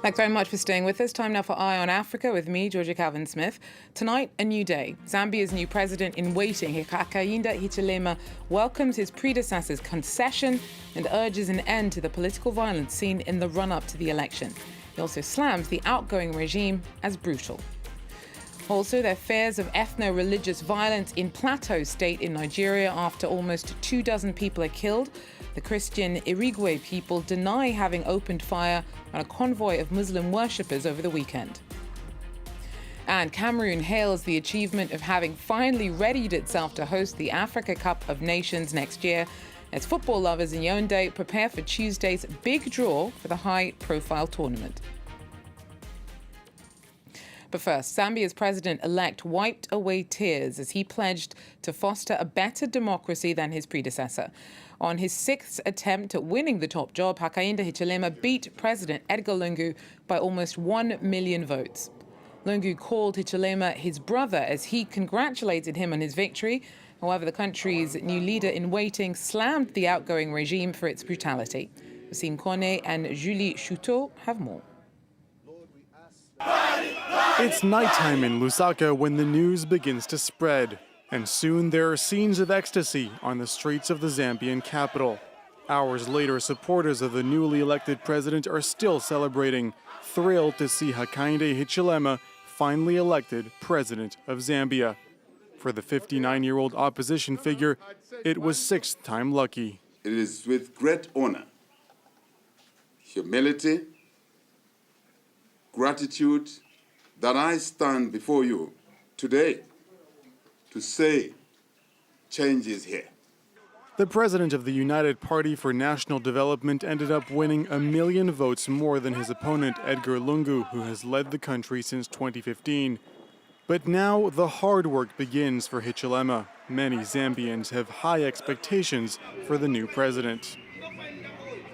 Thanks very much for staying with us. Time now for Eye on Africa with me, Georgia Calvin-Smith. Tonight, a new day. Zambia's new president in waiting, Hakainde Hichilema, welcomes his predecessor's concession and urges an end to the political violence seen in the run-up to the election. He also slams the outgoing regime as brutal. Also, there are fears of ethno-religious violence in Plateau State in Nigeria after almost 24 people are killed. The Christian Irigwe people deny having opened fire on a convoy of Muslim worshippers over the weekend. And Cameroon hails the achievement of having finally readied itself to host the Africa Cup of Nations next year, as football lovers in Yaoundé prepare for Tuesday's big draw for the high-profile tournament. But first, Zambia's president-elect wiped away tears as he pledged to foster a better democracy than his predecessor. On his sixth attempt at winning the top job, Hakainde Hichilema beat President Edgar Lungu by almost 1 million votes. Lungu called Hichilema his brother as he congratulated him on his victory. However, the country's new leader in waiting slammed the outgoing regime for its brutality. Wasim Kone and Julie Chouteau have more. It's nighttime in Lusaka when the news begins to spread, and soon there are scenes of ecstasy on the streets of the Zambian capital. Hours later, supporters of the newly elected president are still celebrating, thrilled to see Hakainde Hichilema finally elected president of Zambia. For the 59-year-old opposition figure, it was sixth time lucky. It is with great honor, humility, gratitude that I stand before you today to say change is here. The president of the United Party for National Development ended up winning 1 million votes more than his opponent Edgar Lungu, who has led the country since 2015. But now the hard work begins for Hichilema. Many Zambians have high expectations for the new president.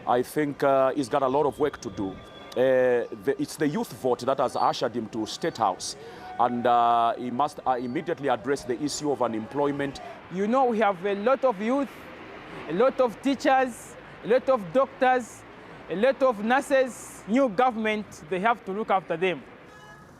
I think he's got a lot of work to do. It's the youth vote that has ushered him to State House, and he must immediately address the issue of unemployment. You know, we have a lot of youth, a lot of teachers, a lot of doctors, a lot of nurses. New government, they have to look after them.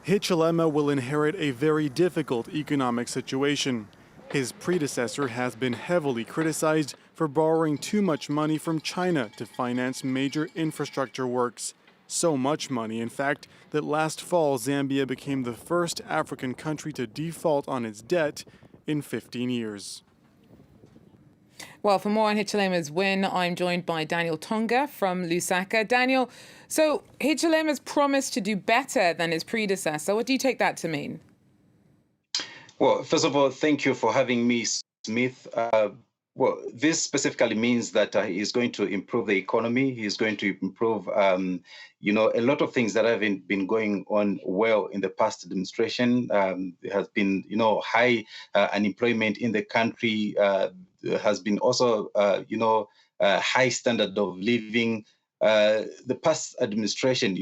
Hichilema will inherit a very difficult economic situation. His predecessor has been heavily criticized for borrowing too much money from China to finance major infrastructure works. So much money, in fact, that last fall Zambia became the first African country to default on its debt in 15 years. Well, for more on Hichilema's win, I'm joined by Daniel Tonga from Lusaka. Daniel, so Hichilema's promised to do better than his predecessor. What do you take that to mean? Well, first of all, thank you for having me, Smith. Well, this specifically means that he's going to improve the economy. He's going to improve, a lot of things that haven't been going on well in the past administration. There has been, high unemployment in the country. There has been also, high standard of living. The past administration,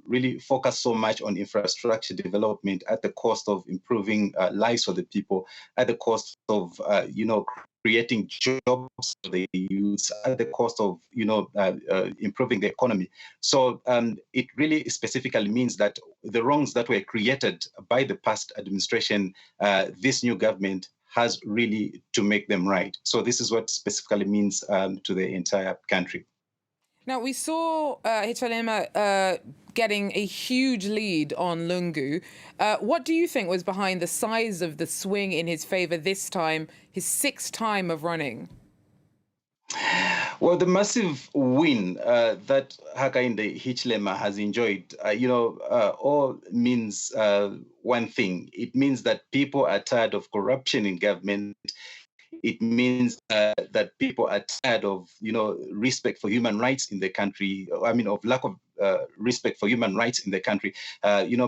really focused so much on infrastructure development at the cost of improving lives for the people, at the cost of, creating jobs for the youths, at the cost of, improving the economy. So it really specifically means that the wrongs that were created by the past administration, this new government has really to make them right. So this is what specifically means to the entire country. Now, we saw Hichilema getting a huge lead on Lungu. What do you think was behind the size of the swing in his favor this time, his sixth time of running? Well, the massive win that Hakainde Hichilema has enjoyed, all means one thing. It means that people are tired of corruption in government. It means that people are tired of, respect for human rights in the country. Of lack of respect for human rights in the country.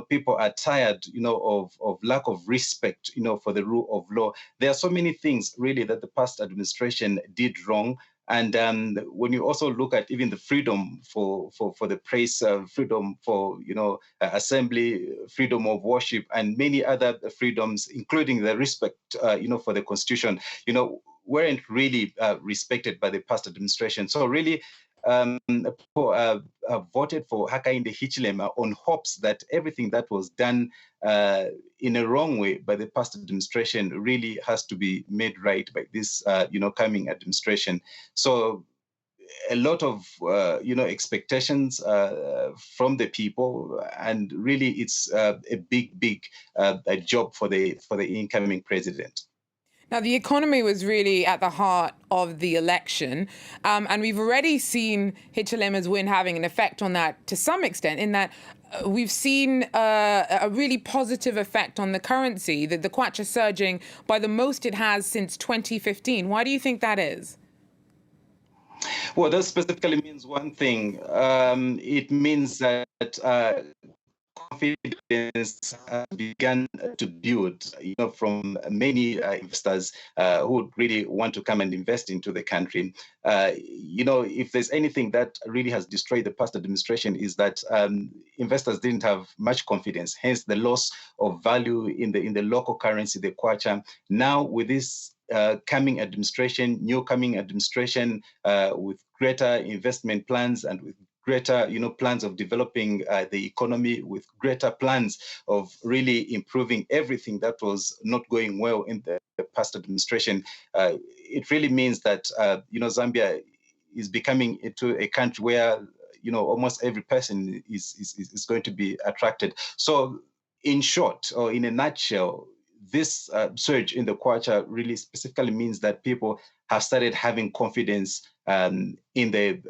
People are tired, of lack of respect, for the rule of law. There are so many things really that the past administration did wrong. And when you also look at even the freedom for the press, freedom for, assembly, freedom of worship, and many other freedoms, including the respect, for the Constitution, weren't really respected by the past administration. So really, voted for Hakainde Hichilema on hopes that everything that was done in a wrong way by the past administration really has to be made right by this, coming administration. So a lot of expectations from the people, and really it's a big job for the incoming president. Now, the economy was really at the heart of the election, and we've already seen Hichilema's win having an effect on that to some extent, in that we've seen a really positive effect on the currency, the kwacha surging by the most it has since 2015. Why do you think that is? Well, that specifically means one thing. It means that confidence began to build, from many investors who really want to come and invest into the country. If there's anything that really has destroyed the past administration, is that investors didn't have much confidence. Hence, the loss of value in the local currency, the kwacha. Now, with this new coming administration with greater investment plans and with greater, plans of developing the economy, with greater plans of really improving everything that was not going well in the past administration. It really means that, Zambia is becoming into a country where, almost every person is going to be attracted. So in short, or in a nutshell, this surge in the kwacha really specifically means that people have started having confidence in the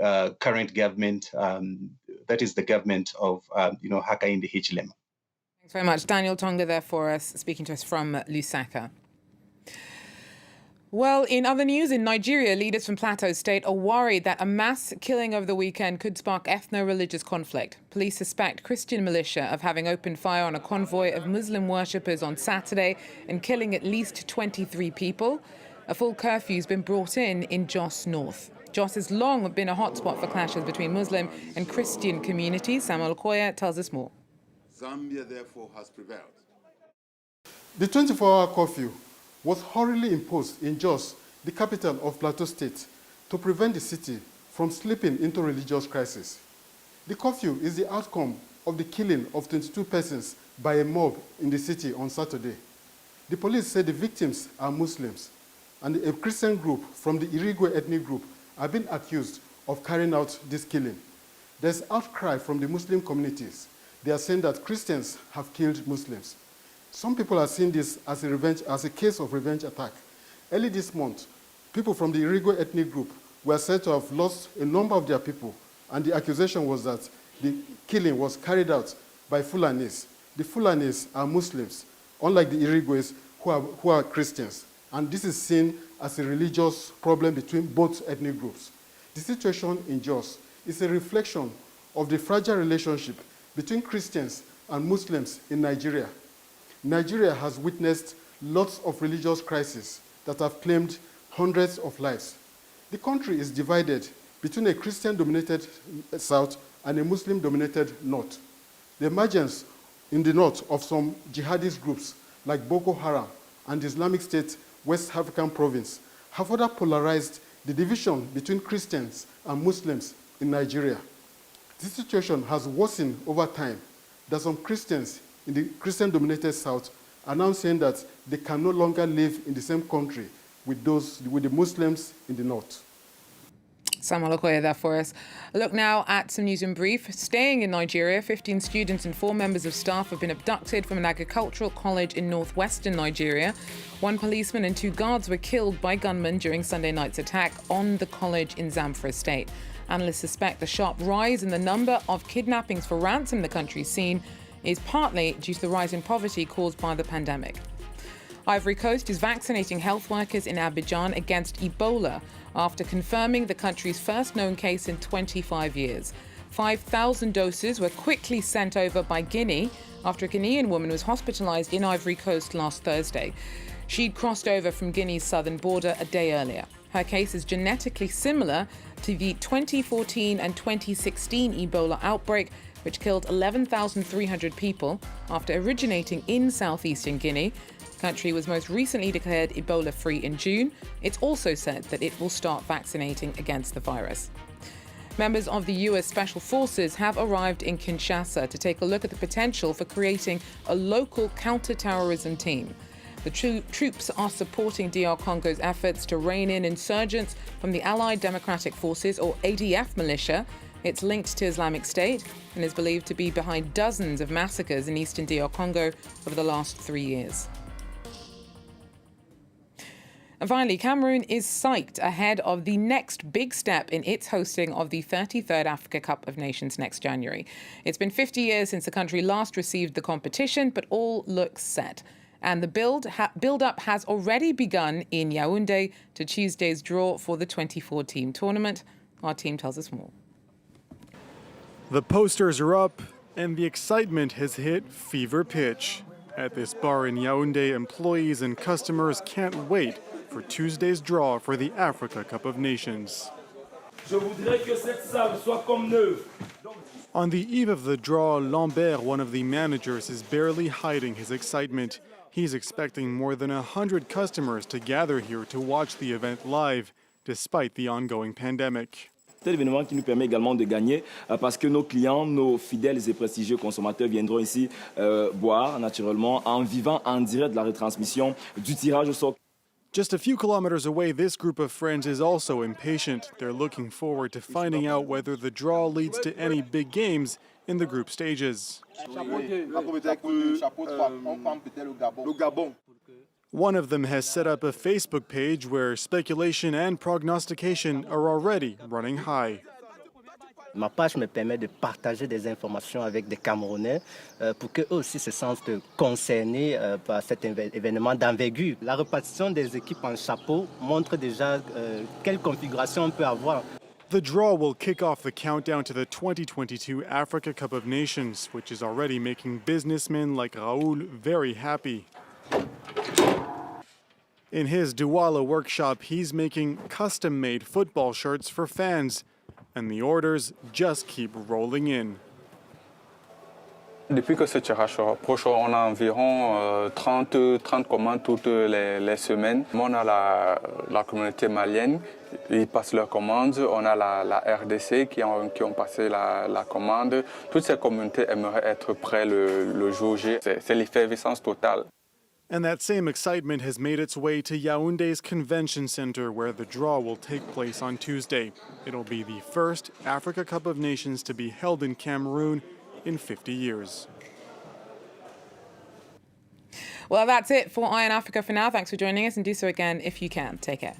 current government, that is the government of, Hakainde Hichilema. Thanks very much. Daniel Tonga there for us, speaking to us from Lusaka. Well, in other news, in Nigeria, leaders from Plateau State are worried that a mass killing over the weekend could spark ethno-religious conflict. Police suspect Christian militia of having opened fire on a convoy of Muslim worshippers on Saturday and killing at least 23 people. A full curfew has been brought in Jos North. Jos has long been a hotspot for clashes between Muslim and Christian communities. Samuel Okoye tells us more. Zambia, therefore, has prevailed. The 24-hour curfew was hurriedly imposed in Jos, the capital of Plateau State, to prevent the city from slipping into religious crisis. The curfew is the outcome of the killing of 22 persons by a mob in the city on Saturday. The police said the victims are Muslims, and a Christian group from the Irigwe ethnic group have been accused of carrying out this killing. There's outcry from the Muslim communities. They are saying that Christians have killed Muslims. Some people are seeing this as a case of revenge attack. Early this month, people from the Irigwe ethnic group were said to have lost a number of their people, and the accusation was that the killing was carried out by Fulanis. The Fulanis are Muslims, unlike the Irigwes who are Christians, and this is seen as a religious problem between both ethnic groups. The situation in Jos is a reflection of the fragile relationship between Christians and Muslims in Nigeria. Nigeria has witnessed lots of religious crises that have claimed hundreds of lives. The country is divided between a Christian-dominated south and a Muslim-dominated north. The emergence in the north of some jihadist groups like Boko Haram and Islamic State West African province have further polarized the division between Christians and Muslims in Nigeria. This situation has worsened over time, that some Christians in the Christian-dominated South are now saying that they can no longer live in the same country with the Muslims in the North. Samuel Okoye there for us. Look now at some news in brief. Staying in Nigeria, 15 students and 4 members of staff have been abducted from an agricultural college in northwestern Nigeria. 1 policeman and 2 guards were killed by gunmen during Sunday night's attack on the college in Zamfara State. Analysts suspect the sharp rise in the number of kidnappings for ransom the country's seen is partly due to the rise in poverty caused by the pandemic. Ivory Coast is vaccinating health workers in Abidjan against Ebola after confirming the country's first known case in 25 years. 5,000 doses were quickly sent over by Guinea after a Guinean woman was hospitalized in Ivory Coast last Thursday. She'd crossed over from Guinea's southern border a day earlier. Her case is genetically similar to the 2014 and 2016 Ebola outbreak, which killed 11,300 people after originating in southeastern Guinea. The country was most recently declared Ebola-free in June. It's also said that it will start vaccinating against the virus. Members of the US Special Forces have arrived in Kinshasa to take a look at the potential for creating a local counter-terrorism team. The troops are supporting DR Congo's efforts to rein in insurgents from the Allied Democratic Forces, or ADF militia. It's linked to Islamic State and is believed to be behind dozens of massacres in eastern DR Congo over the last 3 years. And finally, Cameroon is psyched ahead of the next big step in its hosting of the 33rd Africa Cup of Nations next January. It's been 50 years since the country last received the competition, but all looks set. And the build-up has already begun in Yaoundé to Tuesday's draw for the 24-team tournament. Our team tells us more. The posters are up, and the excitement has hit fever pitch. At this bar in Yaoundé, employees and customers can't wait for Tuesday's draw for the Africa Cup of Nations. On the eve of the draw, Lambert, one of the managers, is barely hiding his excitement. He's expecting more than 100 customers to gather here to watch the event live, despite the ongoing pandemic. C'est l'événement qui nous permet également de gagner parce que nos clients, nos fidèles et prestigieux consommateurs viendront ici boire naturellement en vivant en direct de la retransmission du tirage au sort. Just a few kilometers away, this group of friends is also impatient. They're looking forward to finding out whether the draw leads to any big games in the group stages. One of them has set up a Facebook page where speculation and prognostication are already running high. Ma page me permet de partager des informations avec des Camerounais pour qu'eux aussi se sentent concernés par cet événement d'envergure. La répartition des équipes en chapeau montre déjà quelle configuration on peut avoir. The draw will kick off the countdown to the 2022 Africa Cup of Nations, which is already making businessmen like Raoul very happy. In his Douala workshop, he's making custom-made football shirts for fans, and the orders just keep rolling in. Depuis que ce tirage approche, on a environ 30 commandes toutes les semaines. On a la communauté malienne, ils passent leurs commandes. On a la RDC qui ont passé la commande. Toutes ces communautés aimeraient être prêtes le jour J. C'est l'effervescence totale. And that same excitement has made its way to Yaoundé's convention center, where the draw will take place on Tuesday. It'll be the first Africa Cup of Nations to be held in Cameroon in 50 years. Well, that's it for Eye on Africa for now. Thanks for joining us, and do so again if you can. Take care.